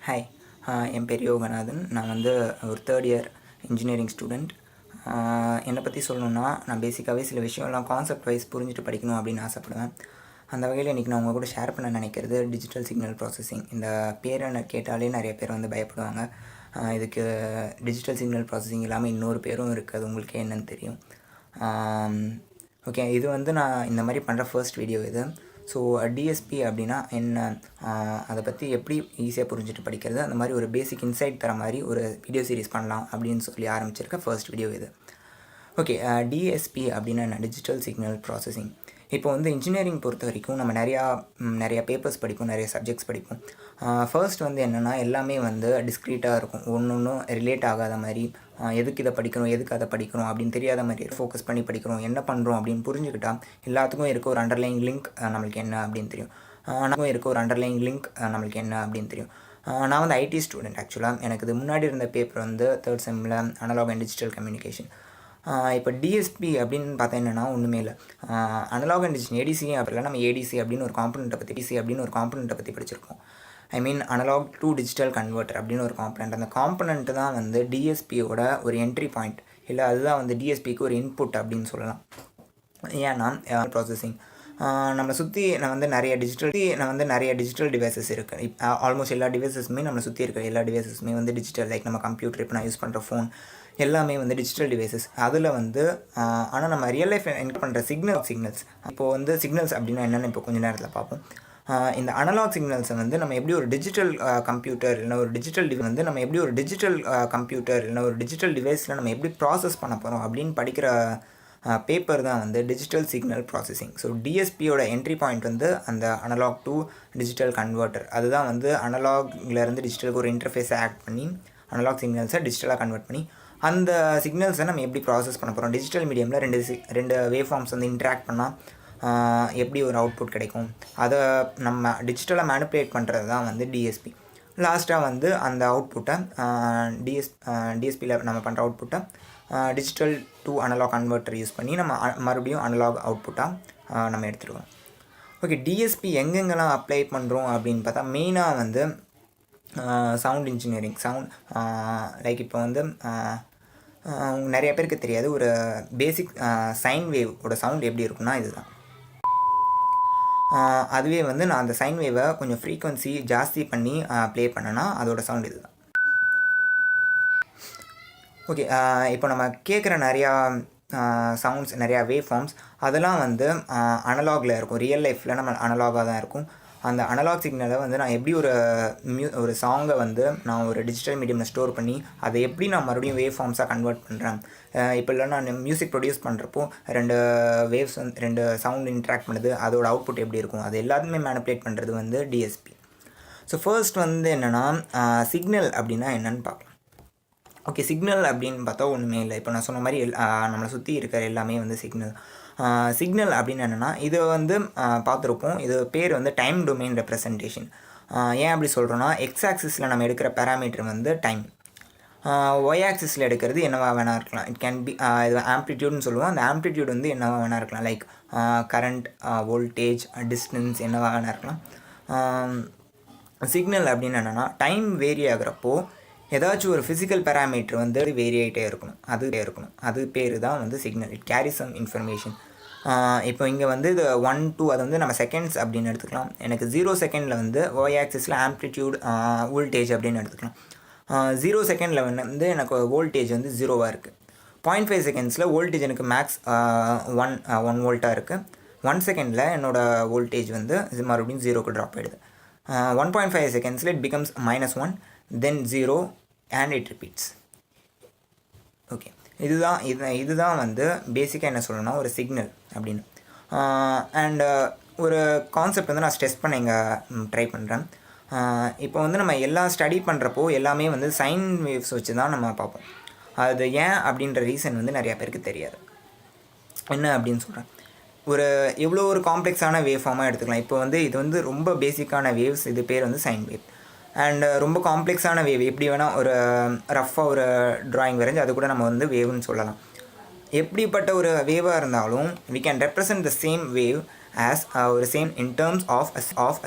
Hi, என் பேர் யோகநாதன். நான் வந்து ஒரு தேர்ட் இயர் இன்ஜினியரிங் ஸ்டூடெண்ட். என்னை பற்றி சொல்லணுன்னா, நான் பேசிக்காகவே சில விஷயம்லாம் கான்செப்ட் வைஸ் புரிஞ்சுட்டு படிக்கணும் அப்படின்னு ஆசைப்படுவேன். அந்த வகையில் இன்றைக்கி நான் உங்கள் கூட ஷேர் பண்ண நினைக்கிறது டிஜிட்டல் சிக்னல் ப்ராசஸிங். இந்த பேரை கேட்டாலே நிறைய பேர் வந்து பயப்படுவாங்க. இதுக்கு டிஜிட்டல் சிக்னல் ப்ராசஸிங் இல்லாமல் இன்னொரு பேரும் இருக்குது, அது உங்களுக்கே என்னன்னு தெரியும். ஓகே, இது வந்து நான் இந்த மாதிரி பண்ணுற ஃபர்ஸ்ட் வீடியோ இது. ஸோ டிஎஸ்பி அப்படின்னா என்ன, அதை பற்றி எப்படி ஈஸியாக புரிஞ்சுட்டு படிக்கிறது, அந்த மாதிரி ஒரு பேசிக் இன்சைட் தர மாதிரி ஒரு வீடியோ சீரிஸ் பண்ணலாம் அப்படின்னு சொல்லி ஆரம்பிச்சிருக்க ஃபர்ஸ்ட் வீடியோ இது. ஓகே, டிஎஸ்பி அப்படின்னா என்ன, டிஜிட்டல் சிக்னல் ப்ராசஸிங். இப்போ வந்து இன்ஜினியரிங் பொறுத்த வரைக்கும் நம்ம நிறையா பேப்பர்ஸ் படிப்போம், நிறைய சப்ஜெக்ட்ஸ் படிப்போம். ஃபர்ஸ்ட் வந்து என்னென்னா, எல்லாமே வந்து டிஸ்க்ரீட்டாக இருக்கும், ஒன்றும் ரிலேட் ஆகாத மாதிரி, எதுக்கு இதை படிக்கிறோம் எதுக்கு அதை படிக்கிறோம் அப்படின்னு தெரியாத மாதிரி ஃபோக்கஸ் பண்ணி படிக்கிறோம். என்ன பண்ணுறோம் அப்படின்னு புரிஞ்சுக்கிட்டால் எல்லாத்துக்கும் இருக்க ஒரு அண்டர்லைங் லிங்க் நம்மளுக்கு என்ன அப்படின்னு தெரியும். நம்மளுக்கு என்ன அப்படின்னு தெரியும். நான் வந்து ஐடி ஸ்டூடெண்ட். ஆக்சுவலாக எனக்கு இது முன்னாடி இருந்த பேப்பர் வந்து தேர்ட் செம்மில் அனலாக் அண்ட் டிஜிட்டல் கம்யூனிகேஷன். இப்போ டிஎஸ்பி அப்படின்னு பார்த்தா என்னென்னா ஒன்றுமே இல்லை, அனலாக் அண்ட் டிஜிட்டல் ஏடிசி அப்படிலாம் நம்ம ஏடிசி அப்படின்னு ஒரு காம்பனண்ட்டை பற்றி படிச்சிருக்கோம். ஐ மீன் அனலாக் டு டிஜிட்டல் கன்வெர்ட்டர் அப்படின்னு ஒரு காம்பனண்ட். அந்த காம்பனண்ட்டு தான் வந்து டிஎஸ்பியோட ஒரு என்ட்ரி பாயிண்ட், இல்லை அதுதான் வந்து டிஎஸ்பிக்கு ஒரு இன்புட் அப்படின்னு சொல்லலாம். ஏன்னா ப்ராசஸிங் நம்மளை சுற்றி நான் வந்து நிறைய டிஜிட்டல் டிவைசஸ் இருக்குது. ஆல்மோஸ்ட் எல்லா டிவைசஸுமே நம்மளை சுற்றி இருக்கிற எல்லா டிவைசஸுமே வந்து டிஜிட்டல். லைக் நம்ம கம்ப்யூட்டர், இப்போ நான் யூஸ் பண்ணுற ஃபோன் எல்லாமே வந்து டிஜிட்டல் டிவைசஸ். அதில் வந்து ஆனால் நம்ம ரியல் லைஃப் என்கர் பண்ணுற சிக்னல்ஸ் இப்போது வந்து சிக்னல்ஸ் அப்படின்னா என்னென்னு இப்போ கொஞ்சம் நேரத்தில் பார்ப்போம். இந்த அனலாக் சிக்னல்ஸை வந்து நம்ம எப்படி ஒரு டிஜிட்டல் கம்ப்யூட்டர் இல்லைனா ஒரு டிஜிட்டல் டிவைஸில் நம்ம எப்படி ப்ராசஸ் பண்ண போகிறோம் அப்படின்னு படிக்கிற பேப்பர் தான் வந்து டிஜிட்டல் சிக்னல் ப்ராசஸிங். ஸோ டிஎஸ்பியோட என்ட்ரி பாயிண்ட் வந்து அந்த அனலாக் டு டிஜிட்டல் கன்வெர்ட்டர். அதுதான் வந்து அனலாக்லேருந்து டிஜிட்டலுக்கு ஒரு இன்டர்ஃபேஸை ஆக்ட் பண்ணி அனலாக் சிக்னல்ஸை டிஜிட்டலாக கன்வெர்ட் பண்ணி அந்த சிக்னல்ஸை நம்ம எப்படி ப்ராசஸ் பண்ண போகிறோம். டிஜிட்டல் மீடியமில் ரெண்டு வேவ் ஃபார்ம்ஸ் வந்து இன்ட்ராக்ட் பண்ணால் எப்படி ஒரு அவுட்புட் கிடைக்கும், அதை நம்ம டிஜிட்டலாக மேனிப்புலேட் பண்ணுறது தான் வந்து டிஎஸ்பி. லாஸ்ட்டாக வந்து அந்த அவுட்புட்டை டிஎஸ்பியில் நம்ம பண்ணுற அவுட்புட்டை digital to analog converter use பண்ணி நம்ம மறுபடியும் அனலாக் அவுட்புட்டாக நம்ம எடுத்துருவோம். ஓகே, டிஎஸ்பி எங்கெங்கெல்லாம் அப்ளை பண்ணுறோம் அப்படின்னு பார்த்தா மெயினாக வந்து சவுண்ட் இன்ஜினியரிங். லைக் இப்போ வந்து நிறைய பேருக்கு தெரியாது, ஒரு பேசிக் சைன் வேவோட சவுண்ட் எப்படி இருக்குன்னா இதுதான். அதுவே வந்து நான் அந்த சைன் வேவை கொஞ்சம் ஃப்ரீக்வன்சி ஜாஸ்தி பண்ணி ப்ளே பண்ணேன்னா அதோட சவுண்ட் இதுதான். ஓகே, இப்போ நம்ம கேட்குற நிறையா சவுண்ட்ஸ், நிறையா வேவ் ஃபார்ம்ஸ் அதெல்லாம் வந்து அனலாகில் இருக்கும். ரியல் லைஃப்பில் நம்ம அனலாகாக தான் இருக்கும். அந்த அனலாக் சிக்னலை வந்து நான் எப்படி ஒரு சாங்கை வந்து நான் ஒரு டிஜிட்டல் மீடியமில் ஸ்டோர் பண்ணி அதை எப்படி நான் மறுபடியும் வேவ் ஃபார்ம்ஸாக கன்வெர்ட் பண்ணுறேன். இப்போ இல்லை நான் மியூசிக் ப்ரொடியூஸ் பண்ணுறப்போ ரெண்டு சவுண்ட் இன்ட்ராக்ட் பண்ணுது, அதோட அவுட்புட் எப்படி இருக்கும், அது எல்லாத்தையுமே மேனிப்புலேட் பண்ணுறது வந்து டிஎஸ்பி. ஸோ ஃபர்ஸ்ட் வந்து என்னென்னா சிக்னல் அப்படின்னா என்னென்னு பார்க்கலாம். ஓகே, சிக்னல் அப்படின்னு பார்த்தா ஒன்றுமே இல்லை. இப்போ நான் சொன்ன மாதிரி நம்மளை சுற்றி இருக்கிற எல்லாமே வந்து சிக்னல் அப்படின்னு என்னென்னா, இது வந்து பார்த்துருப்போம், இது பேர் வந்து டைம் டொமைன் ரெப்ரசன்டேஷன். ஏன் அப்படி சொல்கிறோன்னா, எக்ஸ் ஆக்சிஸில் நம்ம எடுக்கிற பேராமீட்டர் வந்து டைம், ஒய் ஆக்சிஸில் எடுக்கிறது என்னவாக வேணா இருக்கலாம். இட் கேன் பி இது ஆம்ப்ளிடியூட்னு சொல்லுவோம். அந்த ஆம்ப்ளிடியூட் வந்து என்னவாக வேணா இருக்கலாம். லைக் கரண்ட், வோல்டேஜ், டிஸ்டன்ஸ் என்னவாக வேணா இருக்கலாம். சிக்னல் அப்படின்னு என்னென்னா, டைம் வேரி ஆகிறப்போ ஏதாச்சும் ஒரு ஃபிசிக்கல் பேராமீட்டர் வந்து வேரி ஆகிட்டே இருக்கணும். அது பேர் தான் வந்து signal. It carry some information. இப்போ இங்கே வந்து இது 1, 2 அதை வந்து நம்ம செகண்ட்ஸ் அப்படின்னு எடுத்துக்கலாம். எனக்கு 0 செகண்டில் வந்து ஒய் ஆக்சிஸில் ஆம்ப்ளிடியூட் வோல்டேஜ் அப்படின்னு எடுத்துக்கலாம். 0 செகண்டில் வந்து எனக்கு வோல்டேஜ் வந்து 0வாக இருக்குது. 0.5 செகண்ட்ஸில் வோல்டேஜ் எனக்கு மேக்ஸ் 1 வோல்ட்டாக இருக்குது. 1 செகண்டில் என்னோடய வோல்டேஜ் வந்து மறுபடியும் 0க்கு ட்ராப் ஆகிடுது. 1.5 செகண்ட்ஸில் it becomes -1, then 0 and it repeats. Okay, இதுதான் வந்து பேசிக்காக என்ன சொல்லணும்னா ஒரு சிக்னல் அப்படின்னு. அண்ட் ஒரு கான்செப்ட் வந்து நான் ஸ்ட்ரெஸ் பண்ண இங்கே ட்ரை பண்ணுறேன். இப்போ வந்து நம்ம எல்லாம் ஸ்டடி பண்ணுறப்போ எல்லாமே வந்து சைன் வேவ்ஸ் வச்சு தான் நம்ம பார்ப்போம். அது ஏன் அப்படின்ற ரீசன் வந்து நிறையா பேருக்கு தெரியாது. என்ன அப்படின்னு சொல்கிறேன், எவ்வளோ ஒரு காம்ப்ளெக்ஸான வேவ் ஃபார்மாக எடுத்துக்கலாம். இப்போ வந்து இது வந்து ரொம்ப பேசிக்கான வேவ்ஸ், இது பேர் வந்து சைன் வேவ். அண்ட் ரொம்ப காம்ப்ளெக்ஸான வேவ் எப்படி வேணால் ஒரு ரஃப்பாக ஒரு ட்ராயிங் வரைஞ்சி அது கூட நம்ம வந்து வேவ்னு சொல்லலாம். எப்படிப்பட்ட ஒரு வேவாக இருந்தாலும் we can represent the same wave as ஒரு same in terms of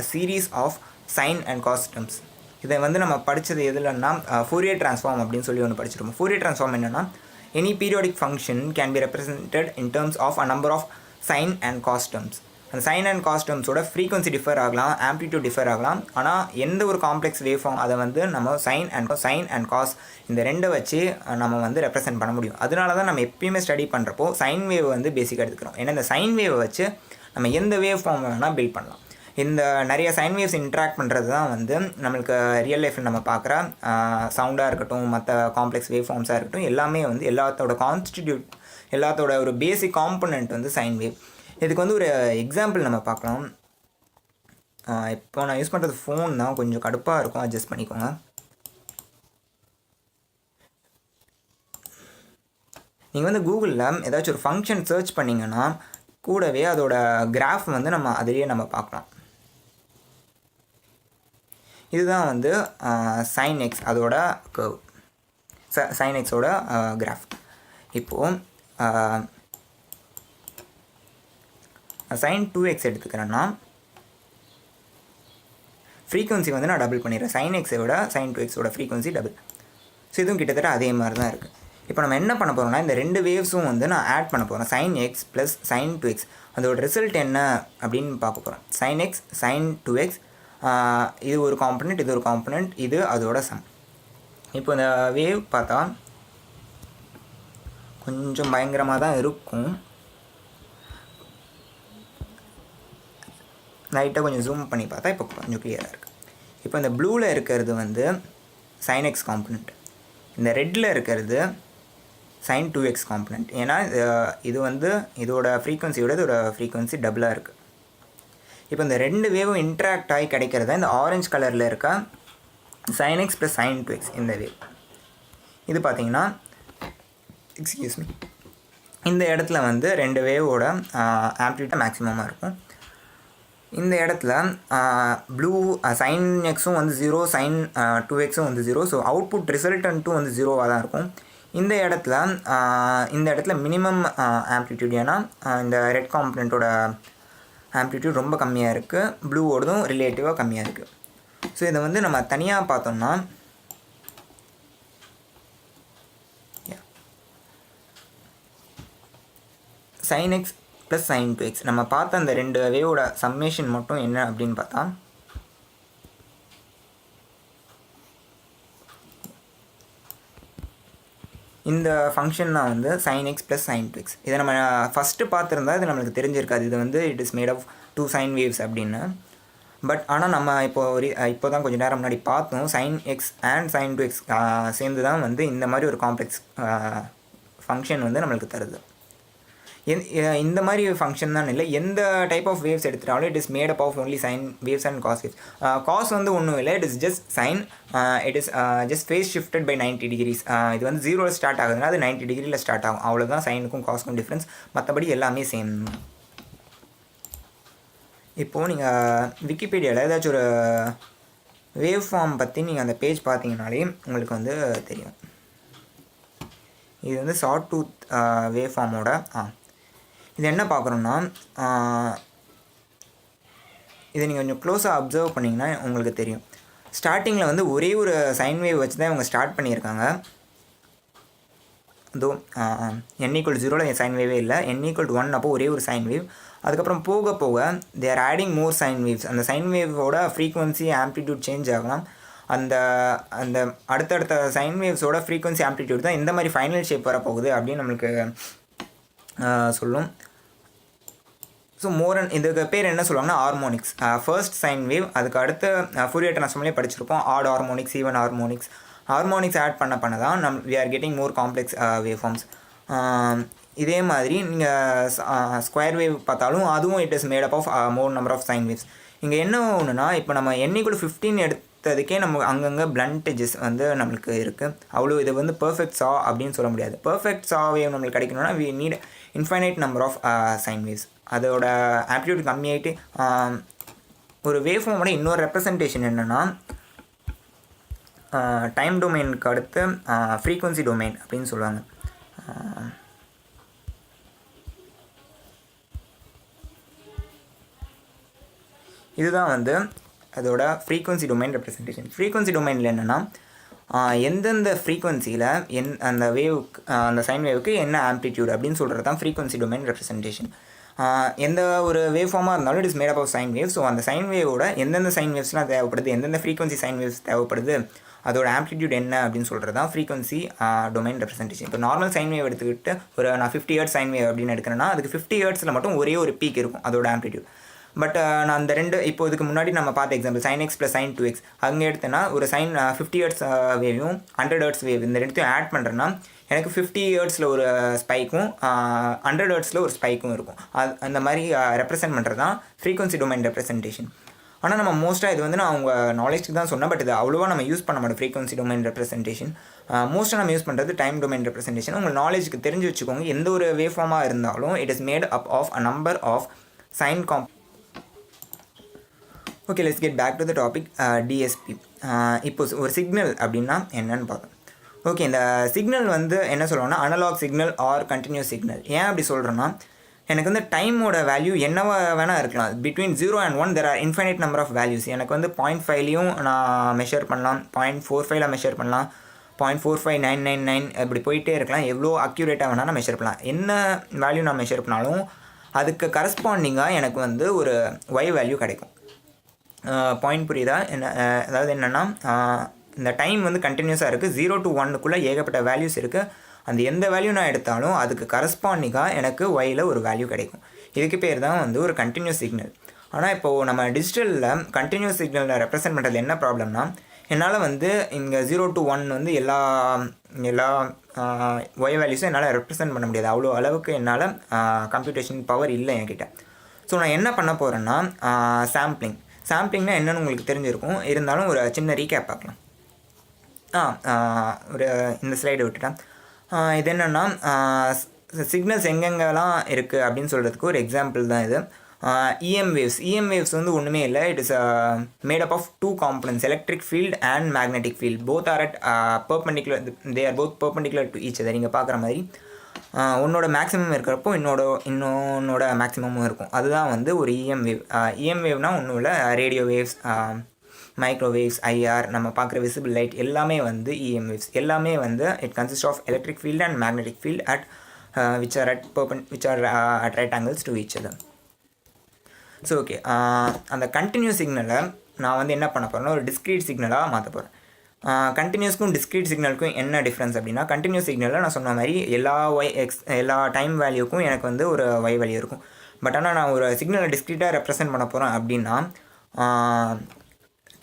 a series of sine and cos terms. இதை வந்து நம்ம படித்தது எதுலன்னா ஃபோரியர் ட்ரான்ஸ்ஃபார்ம் அப்படின்னு சொல்லி ஒன்று படிச்சிருப்போம். ஃபோரியர் ட்ரான்ஸ்ஃபார்ம் என்னென்னா any periodic function can be represented in terms of a number of sine and cos terms. அந்த சைன் அண்ட் காஸ் டேர்ம்ஸோட ஃப்ரீக்வன்சி டிஃபர் ஆகலாம், ஆம்ப்ளிடியூட் டிஃபர் ஆகலாம். ஆனால் எந்த ஒரு காம்ப்ளெக்ஸ் வேவ் ஃபார்ம் அதை வந்து நம்ம சைன் அண்ட் காஸ் இந்த ரெண்டை வச்சு நம்ம வந்து ரெப்ரசென்ட் பண்ண முடியும். அதனால தான் நம்ம எப்பயுமே ஸ்டடி பண்ணுறப்போ சைன் வேவ் வந்து பேசிக்காக எடுத்துக்கிறோம். ஏன்னா இந்த சைன் வேவை வச்சு நம்ம எந்த வேவ் ஃபார்ம் வேணால் பில்ட் பண்ணலாம். இந்த நிறைய சைன் வேவ்ஸ் இன்ட்ராக்ட் பண்ணுறது தான் வந்து நம்மளுக்கு ரியல் லைஃப்பில் நம்ம பார்க்குற சவுண்டாக இருக்கட்டும், மற்ற காம்ப்ளெக்ஸ் வேவ் ஃபார்ம்ஸாக இருக்கட்டும், எல்லாமே வந்து எல்லாத்தோட ஒரு பேசிக் காம்பனண்ட் வந்து சைன் வேவ். இதுக்கு வந்து ஒரு எக்ஸாம்பிள் நம்ம பார்க்கலாம். இப்போ நான் யூஸ் பண்ணுறது ஃபோன் தான், கொஞ்சம் கடுப்பாக இருக்கும், அட்ஜஸ்ட் பண்ணிக்கோங்க. நீங்கள் வந்து கூகுளில் ஏதாச்சும் ஒரு ஃபங்க்ஷன் சர்ச் பண்ணிங்கன்னா கூடவே அதோட கிராஃப் வந்து நம்ம அதிலேயே நம்ம பார்க்கலாம். இதுதான் வந்து சைன் எக்ஸ் அதோட கர்வ், சைன் எக்ஸோட கிராஃப். இப்போது சைன் 2x எடுத்துக்கிறேன்னா ஃப்ரீக்வன்சி வந்து நான் டபுள் பண்ணிடுறேன். சைன் எக்ஸை விட சைன் 2xோட ஃப்ரீக்வன்சி டபுள். ஸோ இதுவும் கிட்டத்தட்ட அதே மாதிரி தான் இருக்குது. இப்போ நம்ம என்ன பண்ண போகிறோம்னா இந்த ரெண்டு வேவ்ஸும் வந்து நான் ஆட் பண்ண போகிறேன். Sine x plus sine 2x அதோட ரிசல்ட் என்ன அப்படின்னு பார்க்க போகிறோம். சைன் எக்ஸ் சைன் 2x இது ஒரு காம்பனண்ட், இது ஒரு காம்பனண்ட், இது அதோட சம். இப்போ இந்த வேவ் பார்த்தா கொஞ்சம் பயங்கரமாக தான் இருக்கும். லைட்டாக கொஞ்சம் ஜூம் பண்ணி பார்த்தா இப்போ கொஞ்சம் கிளியராக இருக்குது. இப்போ இந்த ப்ளூவில் இருக்கிறது வந்து சைன் எக்ஸ் காம்பனண்ட், இந்த ரெட்டில் இருக்கிறது சைன் 2x காம்பனண்ட். ஏன்னா இது வந்து இதோட ஃப்ரீக்வன்சியோட இதோட ஃப்ரீக்வன்சி டபுளாக இருக்குது. இப்போ இந்த ரெண்டு வேவும் இன்ட்ராக்ட் ஆகி கிடைக்கிறதா இந்த ஆரஞ்ச் கலரில் இருக்க sine x plus sine 2x இந்த வேவ். இது பார்த்திங்கன்னா இந்த இடத்துல வந்து ரெண்டு வேவோட ஆம்ப்ளிடியூட் மேக்ஸிமமாக இருக்கும். இந்த இடத்துல ப்ளூ சைன் எக்ஸும் வந்து 0, சைன் 2xும் வந்து 0. ஸோ அவுட்புட் ரிசல்டன்ட்டும் வந்து 0வாக தான் இருக்கும். இந்த இடத்துல மினிமம் ஆம்ப்ளிடியூட், ஏன்னா இந்த ரெட் காம்பனண்ட்டோட ஆம்ப்ளிடியூட் ரொம்ப கம்மியாக இருக்குது, ப்ளூவோடதும் ரிலேட்டிவாக கம்மியாக இருக்குது. ஸோ இதை வந்து நம்ம தனியாக பார்த்தோம்னா sine x plus sine 2x நம்ம பார்த்த அந்த ரெண்டு வேவோட சம்மேஷன் மட்டும் என்ன அப்படின்னு பார்த்தா இந்த ஃபங்க்ஷன் தான் வந்து sine x plus sine 2x. இதை நம்ம ஃபஸ்ட்டு பார்த்துருந்தா இது நம்மளுக்கு தெரிஞ்சிருக்காது, இது வந்து it is made of 2 sine waves அப்படின்னு. பட் ஆனால் நம்ம இப்போ தான் கொஞ்சம் நேரம் முன்னாடி பார்த்தோம் sine x and sign 2x சேர்ந்து தான் வந்து இந்த மாதிரி ஒரு காம்ப்ளெக்ஸ் ஃபங்க்ஷன் வந்து நம்மளுக்கு தருது. இந்த மாதிரி ஃபங்க்ஷன் தான் இல்லை, எந்த டைப் ஆஃப் வேவ்ஸ் எடுத்துட்டாலும் it is made up of only sine waves and cos waves. Cos வந்து ஒன்றும் இல்லை, it is just sine, it is just phase shifted by 90 degrees. இது வந்து 0ல் ஸ்டார்ட் ஆகுதுன்னா அது 90 degreeல ஸ்டார்ட் ஆகும், அவ்வளோதான் சைனுக்கும் காஸ்க்கும் டிஃப்ரென்ஸ், மற்றபடி எல்லாமே சேம். இப்போது நீங்கள் விக்கிபீடியாவில் ஏதாச்சும் ஒரு வேவ் ஃபார்ம் பற்றி நீங்கள் அந்த பேஜ் பார்த்தீங்கனாலே உங்களுக்கு வந்து தெரியும். இது வந்து ஷார்ட் டூத் வேவ் ஃபார்மோட இது என்ன பார்க்குறோன்னா இதை நீங்கள் கொஞ்சம் க்ளோஸாக அப்சர்வ் பண்ணிங்கன்னா உங்களுக்கு தெரியும். ஸ்டார்டிங்கில் வந்து ஒரே ஒரு சைன் வேவ் வச்சு தான் இவங்க ஸ்டார்ட் பண்ணியிருக்காங்க. இதோ n=0ல் சைன் வேவே இல்லை, n=1 அப்போ ஒரே ஒரு சைன் வேவ். அதுக்கப்புறம் போக போக they are adding more sine waves. அந்த சைன் வேவோட ஃப்ரீக்வன்சி ஆம்ப்ளிடியூட் சேஞ்ச் ஆகலாம். அந்த அந்த அடுத்தடுத்த சைன் வேவ்ஸோட ஃப்ரீக்வன்சி ஆம்ப்ளிடியூட் தான் இந்த மாதிரி ஃபைனல் ஷேப் வரப்போகுது அப்படின்னு நம்மளுக்கு சொல்லும். ஸோ இதுக்கு பேர் என்ன சொல்லுவாங்கன்னா ஹார்மோனிக்ஸ். ஃபர்ஸ்ட் சைன் வேவ், அதுக்கு அடுத்து ஃபோரியர் ட்ரான்ஸ்ஃபார்ம்லேயே படிச்சிருப்போம் odd harmonics, even harmonics. Harmonics add பண்ண தான் we are getting more complex wave forms. இதே மாதிரி நீங்கள் ஸ்கொயர் வேவ் பார்த்தாலும் அதுவும் it is made up of more number of sine waves. இங்கே என்ன ஒன்றுனா இப்போ நம்ம n=15 எடுத்ததுக்கே நம்ம அங்கங்கே பிளண்ட் எட்ஜஸ் வந்து நம்மளுக்கு இருக்குது. அவ்வளோ இது வந்து பர்ஃபெக்ட் சா அப்படின்னு சொல்ல முடியாது. பர்ஃபெக்ட் சா வேவ் நம்மளுக்கு கிடைக்கணும்னா we need infinite number of sine waves. அதோட ஆம்ப்ளிடியூட் கம்மியாகிட்டு ஒரு வேவ் ஃபார்மோட இன்னொரு ரெப்ரசன்டேஷன் என்னென்னா டைம் டொமைனுக்கு அடுத்து ஃப்ரீக்வன்சி டொமைன் அப்படின்னு சொல்லுவாங்க. இதுதான் வந்து அதோட ஃப்ரீக்வன்சி டொமைன் ரெப்ரசன்டேஷன். ஃப்ரீக்வன்சி டொமைனில் என்னென்னா எந்தெந்த ஃப்ரீக்வன்சியில் அந்த வேவுக்கு அந்த சைன் வேவுக்கு என்ன ஆம்ப்ளிடியூட் அப்படின்னு சொல்கிறது தான் ஃப்ரீக்வன்சி டொமைன் ரெப்ரசன்டேஷன். எந்த ஒரு வேவ் ஃபார்மாக இருந்தாலும் it is made up of sine wave. So அந்த சைன் வேவோட எந்தெந்த சைன் வேவ்ஸ்லாம் தேவைப்படுது, எந்தெந்த ஃப்ரீக்வன்சி சைன் வேவ்ஸ் தேவைப்படுது, அதோட ஆம்ப்ளிடியூட் என்ன அப்படின்னு சொல்கிறது தான் ஃப்ரீக்வன்சி டொமைன் ரெப்ரசன்டேஷன். இப்போ நார்மல் சைன் வேவ் எடுத்துக்கிட்டு நான் 50 ஹெர்ட்ஸ் சைன் வேவ் அப்படின்னு எடுக்கிறேன்னா அதுக்கு 50 ஹெர்ட்ஸில் மட்டும் ஒரே ஒரு பீக் இருக்கும் அதோட ஆம்ப்ளிடியூட். பட் நான் அந்த இப்போ இதுக்கு முன்னாடி நம்ம பார்த்த example sin x + sin 2x அங்கே எடுத்தேன்னா ஒரு சைன் 50 ஹெர்ட்ஸ் வேவையும் 100 ஹெர்ட்ஸ் வேவ் இந்த ரெண்டுத்தையும் ஆட் பண்ணுறேன்னா எனக்கு 50 ஹெர்ட்ஸில் ஒரு ஸ்பைக்கும் 100 ஹெர்ட்ஸில் ஒரு ஸ்பைக்கும் இருக்கும். அந்த மாதிரி ரெப்ரசென்ட் பண்ணுறது தான் ஃப்ரீக்வன்சி டொமைன் ரெப்ரசன்டேஷன். ஆனால் நம்ம மோஸ்ட்டாக இது வந்து நான் உங்கள் நாலேஜ்க்கு தான் சொன்னேன், பட் இது அவ்வளோவா நம்ம யூஸ் பண்ண மாட்டோம். ஃப்ரீக்வன்சி டொமைன் ரெப்ரசன்டேஷன் மோஸ்ட்டாக நம்ம யூஸ் பண்ணுறது டைம் டொமைன் ரெப்ரசன்டேஷன். உங்கள் நாலேஜுக்கு தெரிஞ்சு வச்சுக்கோங்க, எந்த ஒரு வேவ் ஃபார்மாக இருந்தாலும் it is made up of a number of sine okay, let's get back to the topic DSP. இப்போ ஒரு சிக்னல் அப்படின்னா என்னன்னு பார்த்தோம். ஓகே, இந்த சிக்னல் வந்து என்ன சொல்லுவோம்னா analog signal or continuous signal. ஏன் அப்படி சொல்கிறேன்னா எனக்கு வந்து டைமோட வேல்யூ என்னவா வேணால் இருக்கலாம். Between 0 and 1 there are infinite number of values. எனக்கு வந்து 0.5லையும் நான் மெஷர் பண்ணலாம், 0.45ல் மெஷர் பண்ணலாம், 0.45999 இப்படி போயிட்டே இருக்கலாம். எவ்வளோ அக்யூரேட்டாக வேணால் நான் மெஷர் பண்ணலாம். என்ன வேல்யூ நான் மெஷர் பண்ணாலும் அதுக்கு கரஸ்பாண்டிங்காக எனக்கு வந்து ஒரு ஒய் வேல்யூ கிடைக்கும். பாயிண்ட் புரியுதா? அதாவது என்னென்னா இந்த டைம் வந்து கண்டினியூஸாக இருக்குது. 0 to 1க்குள்ளே ஏகப்பட்ட வேல்யூஸ் இருக்குது. அந்த எந்த வேல்யூ நான் எடுத்தாலும் அதுக்கு கரஸ்பாண்டிங்காக எனக்கு ஒயில் ஒரு வேல்யூ கிடைக்கும். இதுக்கு பேர் தான் வந்து ஒரு கண்டினியூஸ் சிக்னல். ஆனால் இப்போது நம்ம டிஜிட்டலில் கண்டினியூஸ் சிக்னலில் ரெப்ரசென்ட் பண்ணுறது என்ன ப்ராப்ளம்னா என்னால் வந்து இங்கே 0 to 1 வந்து எல்லா ஒய் வேல்யூஸும் என்னால் ரெப்ரசென்ட் பண்ண முடியாது. அவ்வளோ அளவுக்கு என்னால் கம்ப்யூட்டேஷன் பவர் இல்லை என்கிட்ட. ஸோ நான் என்ன பண்ண போகிறேன்னா சாம்பிளிங்னா என்னென்னு உங்களுக்கு தெரிஞ்சிருக்கும், இருந்தாலும் ஒரு சின்ன ரீகேப் பார்க்கலாம். ஒரு இந்த ஸ்லைடை விட்டுட்டேன். இது என்னென்னா சிக்னல்ஸ் எங்கெங்கெல்லாம் இருக்குது அப்படின்னு சொல்கிறதுக்கு ஒரு எக்ஸாம்பிள் தான் இது. EM waves வந்து ஒன்றுமே இல்லை. It is made up of 2 components, electric field and magnetic field. Both are at perpendicular, they are both perpendicular to each other. நீங்கள் பார்க்குற மாதிரி உன்னோட மேக்ஸிமம் இருக்கிறப்போ இன்னொன்னோட மேக்ஸிமமும் இருக்கும். அதுதான் வந்து ஒரு EM வேவ். EM வேவ்னால் ஒன்றும் இல்லை, ரேடியோ வேவ்ஸ், மைக்ரோவேவ்ஸ், IR, நம்ம பார்க்குற விசிபிள் லைட் எல்லாமே வந்து EM வேவ்ஸ். எல்லாமே வந்து it consist of electric field and magnetic field at which are at right angles to each other. So okay, அந்த கண்டினியூஸ் சிக்னலை நான் வந்து என்ன பண்ண போகிறேன்னா ஒரு டிஸ்க்ரீட் சிக்னலாக மாற்ற போகிறேன். கண்டினியூஸ்க்கும் டிஸ்க்ரீட் சிக்னலுக்கும் என்ன டிஃப்ரென்ஸ் அப்படின்னா கண்டினியூஸ் சிக்னலில் நான் சொன்ன மாதிரி எல்லா டைம் வேல்யூக்கும் எனக்கு வந்து ஒரு ஒய் வேல்யூ இருக்கும். பட் ஆனால் நான் ஒரு சிக்னலை டிஸ்க்ரீட்டாக ரெப்ரசென்ட் பண்ண போகிறேன் அப்படின்னா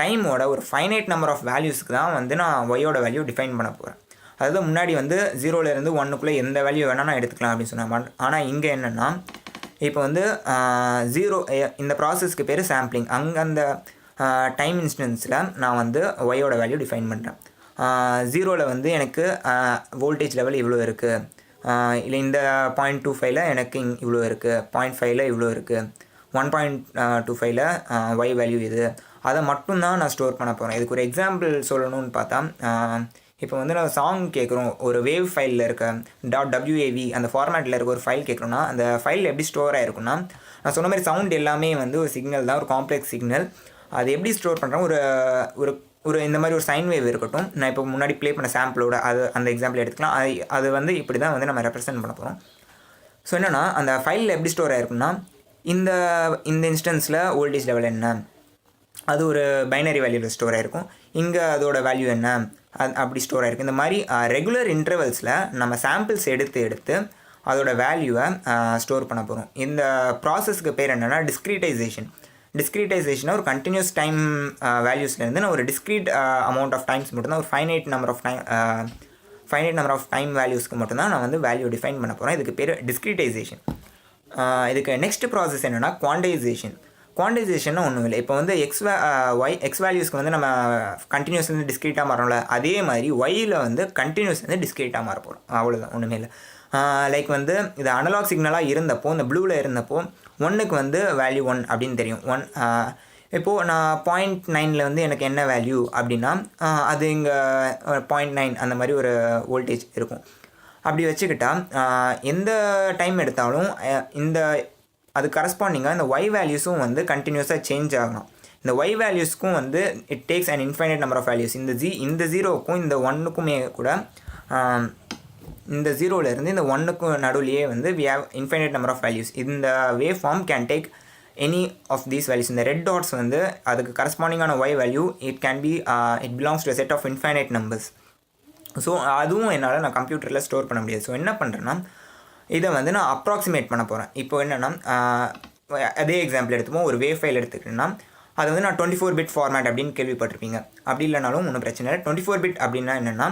டைமோட ஒரு ஃபைனைட் நம்பர் ஆஃப் வேல்யூஸ்க்கு தான் வந்து நான் ஒய்யோட வேல்யூ டிஃபைன் பண்ண போகிறேன். அதாவது முன்னாடி வந்து 0லேருந்து 1க்குள்ளே எந்த வேல்யூ வேணால் நான் எடுத்துக்கலாம் அப்படின்னு சொன்னேன். ஆனால் இங்கே என்னென்னா இப்போ வந்து 0 இந்த ப்ராசஸ்க்கு பேர் சாம்பிளிங். அங்கே அந்த டைம் இன்ஸ்டன்ஸில் நான் வந்து ஒய்யோட வேல்யூ டிஃபைன் பண்ணுறேன். 0ல் வந்து எனக்கு வோல்டேஜ் லெவல் இவ்வளோ இருக்குது, இல்லை இந்த 0.25ல் எனக்கு இவ்வளோ இருக்குது, 0.5ல் இவ்வளோ இருக்குது, 1.25ல் ஒய் வேல்யூ இது, அதை மட்டும்தான் நான் ஸ்டோர் பண்ண போகிறேன். இதுக்கு ஒரு எக்ஸாம்பிள் சொல்லணும்னு பார்த்தா இப்போ வந்து நான் சாங் கேட்குறோம், ஒரு வேவ் ஃபைலில் இருக்க .wav அந்த ஃபார்மேட்டில் இருக்க ஒரு ஃபைல் கேட்குறோன்னா அந்த ஃபைல் எப்படி ஸ்டோர் ஆகிருக்குன்னா நான் சொன்ன மாதிரி சவுண்ட் எல்லாமே வந்து ஒரு சிக்னல் தான், ஒரு காம்ப்ளெக்ஸ் சிக்னல். அது எப்படி ஸ்டோர் பண்ணுறோம், ஒரு இந்த மாதிரி ஒரு சைன் வேவ் இருக்கட்டும். நான் இப்போ முன்னாடி ப்ளே பண்ண சாம்பிளோட அந்த எக்ஸாம்பிள் எடுத்துக்கலாம். அது வந்து இப்படி தான் வந்து நம்ம ரெப்ரசென்ட் பண்ண போகிறோம். ஸோ என்னென்னா அந்த ஃபைலில் எப்படி ஸ்டோர் ஆகிருக்குன்னா இந்த இன்ஸ்டன்ஸில் வோல்டேஜ் லெவல் என்ன, அது ஒரு பைனரி வேல்யூவில் ஸ்டோர் ஆகிருக்கும். இங்கே அதோட வேல்யூ என்ன, அப்படி ஸ்டோர் ஆகிருக்கு. இந்த மாதிரி ரெகுலர் இன்டர்வல்ஸில் நம்ம சாம்பிள்ஸ் எடுத்து அதோட வேல்யூவை ஸ்டோர் பண்ண போகிறோம். இந்த ப்ராசஸ்க்கு பேர் என்னென்னா டிஸ்க்ரீட்டைசேஷனாக ஒரு கண்டினியூஸ் டைம் வேல்யூஸ்லேருந்து நான் ஒரு டிஸ்க்ரீட் அமௌண்ட் ஆஃப் டைம்ஸ் மட்டும்தான், ஒரு ஃபைனைட் நம்பர் ஆஃப் டைம் வேல்யூஸ்க்கு மட்டும்தான் நான் வந்து வேல்யூ டிஃபைன் பண்ண போகிறேன். இதுக்கு பேர் டிஸ்க்ரீட்டைசேஷன். இதுக்கு நெக்ஸ்ட் ப்ராசஸ் என்னென்னா குவான்டைசேஷன்னா ஒன்றும் இல்லை. இப்போ வந்து எக்ஸ் வேல்யூஸ்க்கு வந்து நம்ம கண்டினியூஸ் வந்து டிஸ்க்ரீட்டாக மாறோம்ல, அதே மாதிரி ஒய்யில் வந்து கண்டினியூஸ் வந்து டிஸ்க்ரீட்டாக மாற போகிறோம். அவ்வளோதான், ஒன்றுமே இல்லை. லைக் வந்து இது அனலாக் சிக்னலாக இருந்தப்போ இந்த ப்ளூவில் இருந்தப்போ 1க்கு வந்து வேல்யூ 1 அப்படின்னு தெரியும். 1 இப்போது நான் 0.9ல் வந்து எனக்கு என்ன வேல்யூ அப்படின்னா அது இங்கே 0.9 அந்த மாதிரி ஒரு வோல்டேஜ் இருக்கும். அப்படி வச்சுக்கிட்டால் எந்த டைம் எடுத்தாலும் அது கரஸ்பாண்டிங்காக இந்த ஒய் வேல்யூஸும் வந்து கண்டினியூஸாக சேஞ்ச் ஆகணும். இந்த ஒய் வேல்யூஸ்க்கும் வந்து it takes and infinite number of values. இந்த ஜீரோவுக்கும் இந்த ஒன்னுக்குமே கூட இந்த ஜீரோவிலேருந்து இந்த ஒன்னுக்கும் நடுவுலையே வந்து we have infinite number of values. இந்த wave form can take any of these values. இந்த ரெட் டாட்ஸ் வந்து அதுக்கு கரஸ்பாண்டிங்கான Y value it can be it belongs to a set of infinite numbers. So அதுவும் என்னால் நான் கம்ப்யூட்டரில் ஸ்டோர் பண்ண முடியாது. ஸோ என்ன பண்ணுறேன்னா இதை வந்து நான் அப்ராக்சிமேட் பண்ண போகிறேன். இப்போ என்னென்னா அதே எக்ஸாம்பிள் எடுத்துப்போம். ஒரு வேவ் ஃபைல் எடுத்துக்கிட்டேன்னா அது வந்து நான் 24 பிட் ஃபார்மேட் அப்படின்னு கேள்விப்பட்டிருப்பீங்க. அப்படி இல்லைனாலும் ஒன்றும் பிரச்சனை இல்லை. 24 பிட் அப்படின்னா என்னென்னா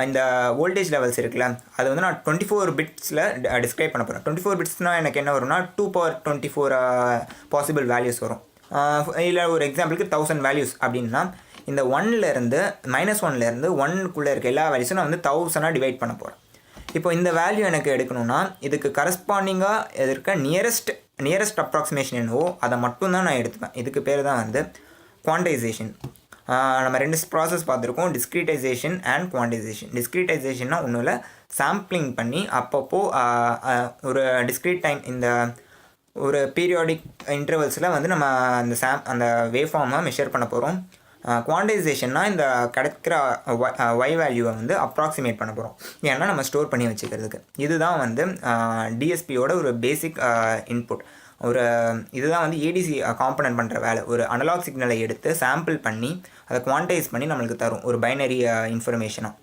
இந்த வோல்டேஜ் லெவல்ஸ் இருக்குல்ல, அது வந்து நான் 24 பிட்ஸில் டிஸ்கிரைப் பண்ண போகிறேன். 24 பிட்ஸ்னால் எனக்கு என்ன வரும்னா 2^24 பாசிபிள் வேல்யூஸ் வரும். இல்லை ஒரு எக்ஸாம்பிளுக்கு 1000 வேல்யூஸ் அப்படின்னா இந்த -1லேருந்து 1க்குள்ளே இருக்க எல்லா வேல்யூஸும் நான் வந்து 1000 டிவைட் பண்ண போகிறேன். இப்போ இந்த வேல்யூ எனக்கு எடுக்கணும்னா இதுக்கு கரஸ்பாண்டிங்காக இருக்க நியரஸ்ட் அப்ராக்சிமேஷன் என்னவோ அதை மட்டும்தான் நான் எடுத்துப்பேன். இதுக்கு பேர் தான் வந்து குவான்டைசேஷன். நம்ம 2 ப்ராசஸ் பார்த்துருக்கோம், டிஸ்க்ரீட்டைசேஷன் அண்ட் குவான்டைசேஷன். டிஸ்க்ரீட்டைசேஷன்னா ஒன்றும் இல்லை, சாம்பிளிங் பண்ணி அப்பப்போ ஒரு டிஸ்க்ரீட் டைம் இந்த ஒரு பீரியாடிக் இன்டர்வல்ஸில் வந்து நம்ம அந்த வேவ் ஃபார்மை மெஷர் பண்ண போகிறோம். குவான்டைசேஷன்னா இந்த கிடைக்கிற ஒய் வேல்யூவை வந்து அப்ராக்சிமேட் பண்ண போகிறோம், ஏன்னா நம்ம ஸ்டோர் பண்ணி வச்சுக்கிறதுக்கு. இதுதான் வந்து டிஎஸ்பியோட ஒரு பேசிக் இன்புட். இதுதான் வந்து ஏடிசி காம்பனன்ட் பண்ணுற வேலை. ஒரு அனலாக் சிக்னலை எடுத்து சாம்பிள் பண்ணி அதை குவான்டைஸ் பண்ணி நம்மளுக்கு தரும் ஒரு பைனரி இன்ஃபர்மேஷனாக.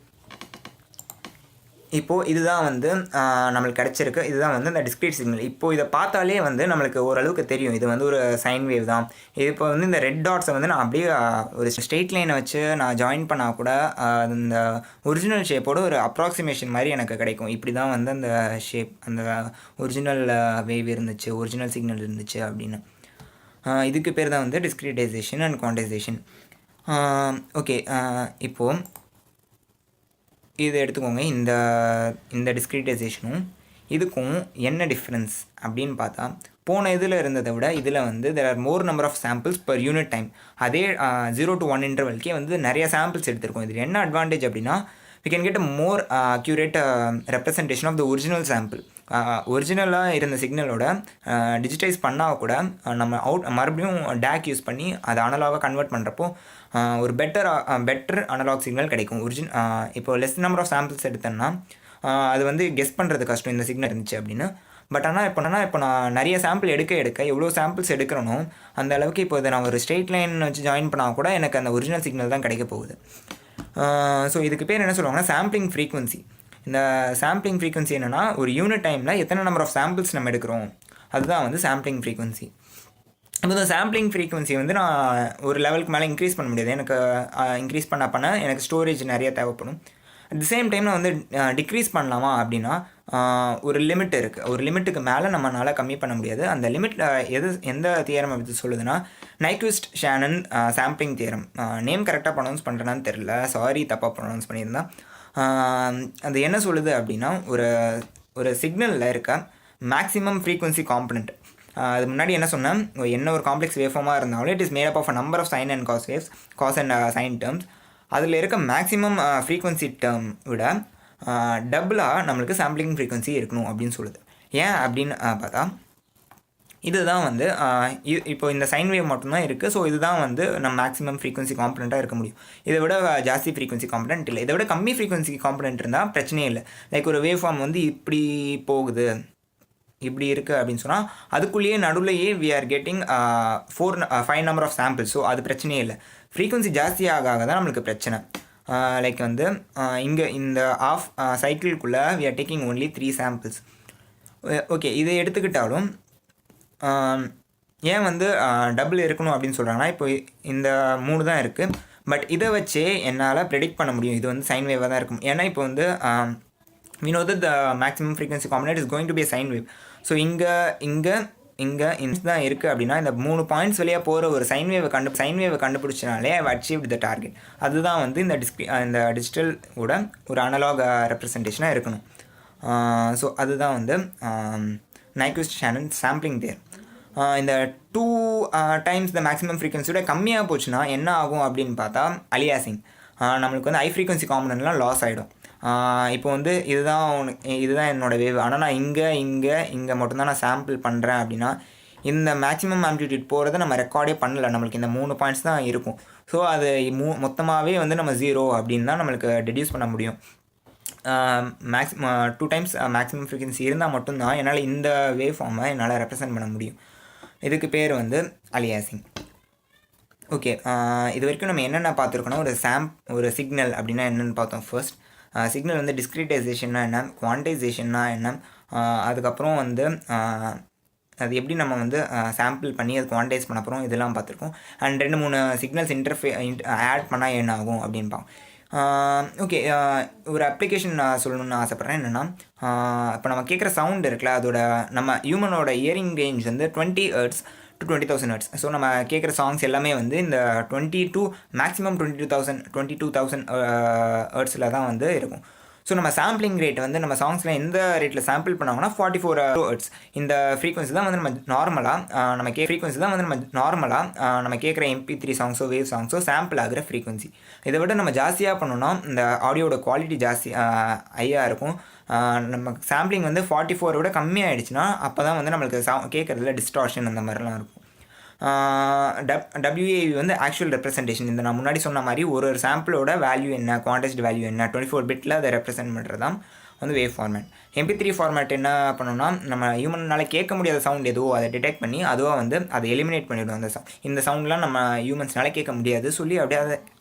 இப்போது இதுதான் வந்து நம்மளுக்கு கிடச்சிருக்கு. இதுதான் வந்து இந்த டிஸ்க்ரீட் சிக்னல். இப்போது இதை பார்த்தாலே வந்து நம்மளுக்கு ஓரளவுக்கு தெரியும் இது வந்து ஒரு சைன் வேவ் தான். இப்போ வந்து இந்த ரெட் டாட்ஸை வந்து நான் அப்படியே ஒரு ஸ்ட்ரெயிட் லைனை வச்சு நான் ஜாயின் பண்ணால் கூட இந்த ஒரிஜினல் ஷேப்போட ஒரு அப்ராக்சிமேஷன் மாதிரி எனக்கு கிடைக்கும். இப்படி தான் வந்து அந்த ஷேப் அந்த ஒரிஜினல் வேவ் இருந்துச்சு, ஒரிஜினல் சிக்னல் இருந்துச்சு அப்படின்னு. இதுக்கு பேர் தான் வந்து டிஸ்க்ரீட்டைசேஷன் அண்ட் குவான்டைசேஷன். ஓகே, இப்போது இது எடுத்துக்கோங்க. இந்த டிஸ்க்ரீட்டைசேஷனும் இதுக்கும் என்ன டிஃப்ரென்ஸ் அப்படின்னு பார்த்தா, போன இதில் இருந்ததை விட இதில் வந்து there are more number of samples per unit time. அதே 0 to 1 இன்டர்வல்கே வந்து நிறைய சாம்பிள்ஸ் எடுத்திருக்கோம். இதில் என்ன அட்வான்டேஜ் அப்படின்னா we can get a more accurate representation of the original sample. ஒரிஜினலாக இருந்த சிக்னலோட டிஜிட்டைஸ் பண்ணால் கூட நம்ம மறுபடியும் டேக் யூஸ் பண்ணி அதை அனலாகாக கன்வெர்ட் பண்ணுறப்போ ஒரு பெட்டர் அனலாக் சிக்னல் கிடைக்கும். இப்போ லெஸ் நம்பர் ஆஃப் சாம்பிள்ஸ் எடுத்தேன்னா அது வந்து கெஸ் பண்ணுறது கஷ்டம் இந்த சிக்னல் இருந்துச்சு அப்படின்னு. பட் ஆனால் இப்போ நான் நிறைய சாம்பிள் எடுக்க எவ்வளோ சாம்பிள்ஸ் எடுக்கிறனோ அந்த அளவுக்கு இப்போ இதை நான் ஒரு ஸ்ட்ரெயிட் லைன் வச்சு ஜாயின் பண்ணால் கூட எனக்கு அந்த ஒரிஜினல் சிக்னல் தான் கிடைக்க போகுது. ஸோ இதுக்கு பேர் என்ன சொல்லுவாங்கன்னா சாம்பிளிங் ஃப்ரீக்வன்சி. இந்த சாம்பிளிங் ஃப்ரீக்வன்சி என்னென்னா ஒரு யூனிட் டைமில் எத்தனை நம்பர் ஆஃப் சாம்பிள்ஸ் நம்ம எடுக்கிறோம் அதுதான் வந்து சாம்பிளிங் ஃப்ரீக்வன்சி. இப்போ இந்த சாம்பிளிங் ஃப்ரீக்வன்சி வந்து நான் ஒரு லெவலுக்கு மேலே இன்க்ரீஸ் பண்ண முடியாது. எனக்கு இன்க்ரீஸ் பண்ண எனக்கு ஸ்டோரேஜ் நிறைய தேவைப்படும். அட் தி சேம் டைம் நான் வந்து டிக்ரீஸ் பண்ணலாமா அப்படின்னா ஒரு லிமிட் இருக்குது. ஒரு லிமிட்டுக்கு மேலே நம்மளால் கம்மி பண்ண முடியாது. அந்த லிமிட் எந்த தியரம் அப்படி சொல்லுதுன்னா நைக்விஸ்ட் ஷானன் சாம்பிளிங் தியரம். நேம் கரெக்டாக ப்ரொனவுன்ஸ் பண்ணுறேன்னு தெரில, சாரி தப்பாக ப்ரொனவுன்ஸ் பண்ணியிருந்தேன். அது என்ன சொல்லுது அப்படின்னா ஒரு சிக்னலில் இருக்க மேக்ஸிமம் ஃப்ரீக்வன்சி காம்பனண்ட். அது முன்னாடி என்ன சொன்னேன், என்ன ஒரு காம்ப்ளெக்ஸ் வேவ் ஃபார்மாக இருந்தாலும் it is made up of a number of sine and cos waves, cos and sine terms. அதில் இருக்க மேக்ஸிமம் ஃப்ரீக்வன்சி டேர்ம் விட டபுளாக நம்மளுக்கு சாம்பிளிங் ஃப்ரீக்வன்சி இருக்கணும் அப்படின்னு சொல்லுது. ஏன் அப்படின்னு பார்த்தா இதுதான் வந்து இப்போ இந்த சைன் வேவ் மட்டும்தான் இருக்குது. ஸோ இதுதான் வந்து நம்ம மேக்ஸிமம் ஃப்ரீக்வன்சி காம்பனண்ட்டாக இருக்க முடியும். இதை விட ஜாஸ்தி ஃப்ரீக்வன்சி காம்பனண்ட் இல்லை. இதை விட கம்மி ஃப்ரீக்வன்சி காம்பனண்ட் இருந்தால் பிரச்சனையே இல்லை. லைக் ஒரு வேவ் ஃபார்ம் வந்து இப்படி போகுது, இப்படி இருக்குது அப்படின்னு சொன்னால் அதுக்குள்ளேயே நடுவுலையே we are getting 5 number of samples. So அது பிரச்சனையே இல்லை. ஃப்ரீக்வன்சி ஜாஸ்தியாக தான் நம்மளுக்கு பிரச்சனை. லைக் வந்து இங்கே இந்த ஆஃப் சைக்கிள்குள்ளே we are taking only 3 samples. Okay, இதை எடுத்துக்கிட்டாலும் ஏன் வந்து டபுள் இருக்கணும் அப்படின்னு சொல்கிறாங்கன்னா இப்போ இந்த 3 தான் இருக்குது. பட் இதை வச்சே என்னால் ப்ரெடிக்ட் பண்ண முடியும் இது வந்து சைன் வேவாக தான் இருக்கும். ஏன்னா இப்போ வந்து we know that the maximum frequency component is going to be a sine wave. So இங்கே தான் இருக்குது அப்படின்னா இந்த 3 பாயிண்ட்ஸ் வழியாக போகிற ஒரு சைன் வேவை கண்டுபிடிச்சனாலே ஐ அச்சீவ்ட் த டார்கெட். அதுதான் வந்து இந்த டிஜிட்டலோட ஒரு அனலாக் ரெப்ரசன்டேஷனாக இருக்கணும். ஸோ அதுதான் வந்து நைக்விஸ்ட் ஷானன் சாம்பிளிங் தேர். இந்த 2 டைம்ஸ் த மேக்ஸிமம் ஃப்ரீக்வன்சியோட கம்மியாக போச்சுன்னா என்ன ஆகும் அப்படின்னு பார்த்தா அலியாசிங். நம்மளுக்கு வந்து ஹை ஃப்ரீக்வன்சி காம்பனண்ட்லாம் லாஸ் ஆகிடும். இப்போ வந்து இதுதான் என்னோடய வேவ். ஆனால் நான் இங்கே மட்டும்தான் நான் சாம்பிள் பண்ணுறேன் அப்படின்னா இந்த மேக்ஸிமம் ஆம்ப்ளிடியூட் போகிறத நம்ம ரெக்கார்டே பண்ணல, நம்மளுக்கு இந்த 3 பாயிண்ட்ஸ் தான் இருக்கும். ஸோ அது மொத்தமாகவே வந்து நம்ம 0 அப்படின்னு தான் நம்மளுக்கு டெடியூஸ் பண்ண முடியும். மேக்ஸிமம் 2 டைம்ஸ் மேக்ஸிமம் ஃப்ரீக்வன்சி இருந்தால் மட்டும்தான் என்னால் இந்த வேவ் ஃபார்மை என்னால் ரெப்ரசன்ட் பண்ண முடியும். இதுக்கு பேர் வந்து அலியாசிங். ஓகே, இது வரைக்கும் நம்ம என்னென்ன பார்த்துருக்கோன்னா ஒரு சிக்னல் அப்படின்னா என்னென்னு பார்த்தோம். ஃபர்ஸ்ட் சிக்னல் வந்து டிஸ்க்ரிட்டைசேஷன்னா என்ன, குவான்டைசேஷன்னா என்ன, அதுக்கப்புறம் வந்து அது எப்படி நம்ம வந்து சாம்பிள் பண்ணி அது குவான்டைஸ் பண்ண போகிறோம், இதெல்லாம் பார்த்துருக்கோம். அண்ட் 2-3 சிக்னல்ஸ் ஆட் பண்ணால் என்ன ஆகும் அப்படின்னு பார்ப்போம். ஓகே, ஒரு அப்ளிகேஷன் நான் சொல்லணும்னு ஆசைப்பட்றேன். என்னென்னா, இப்போ நம்ம கேட்குற சவுண்ட் இருக்குல்ல, அதோட நம்ம ஹியூமனோட இயரிங் ரேஞ்ச் வந்து 20 Hz to 20,000 Hz. ஸோ நம்ம கேட்குற சாங்ஸ் எல்லாமே வந்து இந்த 20 to மேக்ஸிமம் 22,000 Hzல தான் வந்து இருக்கும். ஸோ நம்ம சாம்பிளிங் ரேட் வந்து நம்ம சாங்ஸில் எந்த ரேட்டில் சாம்பிள் பண்ணாங்கன்னா 44 Hz. இந்த ஃப்ரீக்வன்சி தான் வந்து நம்ம நார்மலாக நம்ம கேட்குற MP3 சாங்ஸோ வேவ் சாங்ஸோ சாம்பிள் ஆகிற ஃப்ரீக்வன்சி. இதை விட நம்ம ஜாஸ்தியாக பண்ணோன்னா இந்த ஆடியோட குவாலிட்டி ஜாஸ்தி ஹையாக இருக்கும். நம்ம சாம்பிளிங் வந்து 44 விட கம்மியாகிடுச்சுன்னா அப்போ தான் வந்து நம்மளுக்கு கேட்குறதுல டிஸ்டார்ஷன் அந்த மாதிரிலாம் இருக்கும். WAV வந்து ஆக்சுவல் ரெப்ரசன்டேஷன். இந்த நான் முன்னாடி சொன்ன மாதிரி ஒரு சாம்பிளோட வேல்யூ என்ன, குவான்டைஸ்டு வேல்யூ என்ன, 24 பிட்டில் அதை ரெப்ரசென்ட் பண்ணுறது தான் வந்து வேவ் ஃபார்மேட். MP3 ஃபார்மேட் என்ன பண்ணணும்னா, நம்ம ஹியூமனால் கேட்க முடியாத சவுண்ட் எதுவோ அதை டிடெக்ட் பண்ணி அதுவாக வந்து அதை எலிமினேட் பண்ணிவிடும். அந்த இந்த சவுண்ட்லாம் நம்ம ஹியூமன்ஸ்னால கேட்க முடியாது சொல்லி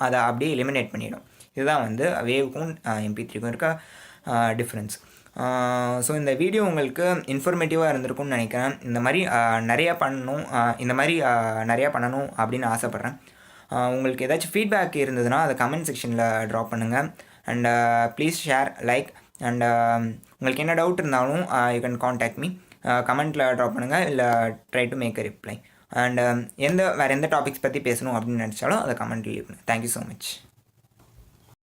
அதை அப்படியே எலிமினேட் பண்ணிவிடும். இதுதான் வந்து வேவுக்கும் MP3க்கும் இருக்க டிஃப்ரென்ஸ். ஸோ இந்த வீடியோ உங்களுக்கு இன்ஃபர்மேட்டிவாக இருந்திருக்கும்னு நினைக்கிறேன். இந்த மாதிரி நிறையா பண்ணணும் அப்படின்னு ஆசைப்பட்றேன். உங்களுக்கு ஏதாச்சும் ஃபீட்பேக் இருந்ததுன்னா அதை கமெண்ட் செக்ஷனில் ட்ராப் பண்ணுங்கள். And please share, like, and உங்களுக்கு என்ன டவுட் இருந்தாலும் யூ கேன் காண்டாக்ட் மீ. கமெண்ட்டில் ட்ராப் பண்ணுங்கள், இல்லை try to make a reply. And வேறு எந்த டாபிக்ஸ் பற்றி பேசணும் அப்படின்னு நினச்சாலும் அதை கமெண்ட்டில் லீவ் பண்ணுங்கள். Thank you so much.